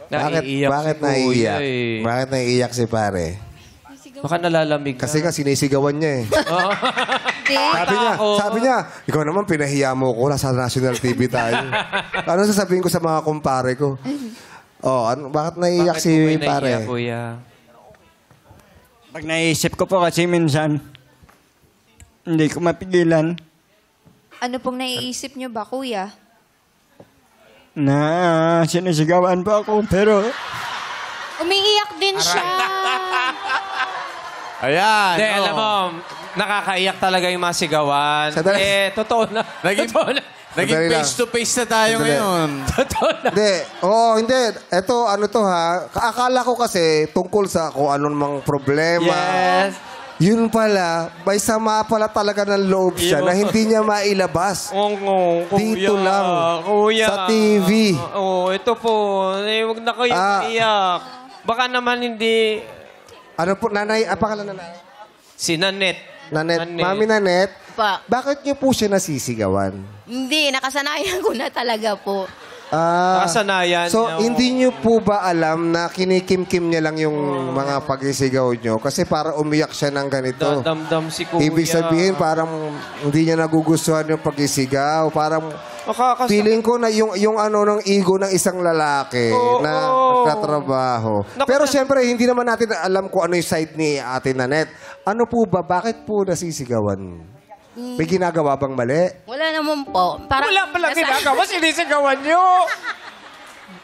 Naiiyak Bakit si kuya naiiyak? eh. Bakit naiiyak si pare? Baka nalalamig Kasi nga sinisigawan niya eh. Hindi. Sabi niya, ikaw naman pinahiya mo ko, nasa national TV tayo. Ano sasabihin ko sa mga kumpare ko? Bakit naiiyak Bakit si po kayo naiiyak, pare? kuya? Pag naisip ko po kasi minsan, hindi ko mapigilan Ano pong naiisip nyo ba, kuya? na sinisigawan po ako. Pero Umiiyak din siya. Ayan. Hindi, oh. alam mo, nakakaiyak talaga yung mga sigawan. Sandali. Totoo na. Naging, Totoo na. naging Sandali lang. face-to-face na tayo Sandali. ngayon. Totoo na. Hindi. Ito, ano to ha? Akala ko kasi tungkol sa kung ano namang problema. Yes. Yun pala, may sama pala talaga ng loob siya na hindi niya mailabas. Oo, kuya. Dito lang. Kuya. Sa TV. Oo, ito po. Huwag na kayo iyak. Baka naman hindi... Ano po, nanay? Pangalan nanay? Si Nanette. Nanet. Mami Nanet, Pa. bakit niyo po siya nasisigawan? Hindi, nakasanayan ko na talaga po. Nakasanayan So, niya, hindi niyo po ba alam na kinikim-kim niya lang yung mga pag-isigaw niyo? Kasi para umiyak siya ng ganito. Damdam si kuya. Ibig sabihin, parang hindi niya nagugustuhan yung pag-isigaw. Parang feeling ko na yung ano ng ego ng isang lalaki na nagtatrabaho. Pero siyempre, hindi naman natin alam kung ano yung side ni Ate Nanette. Ano po ba? Bakit po nasisigawan? May ginagawa bang mali? Wala naman po. Parang Wala palang nasa- ginagawa. Sinisigawan niyo.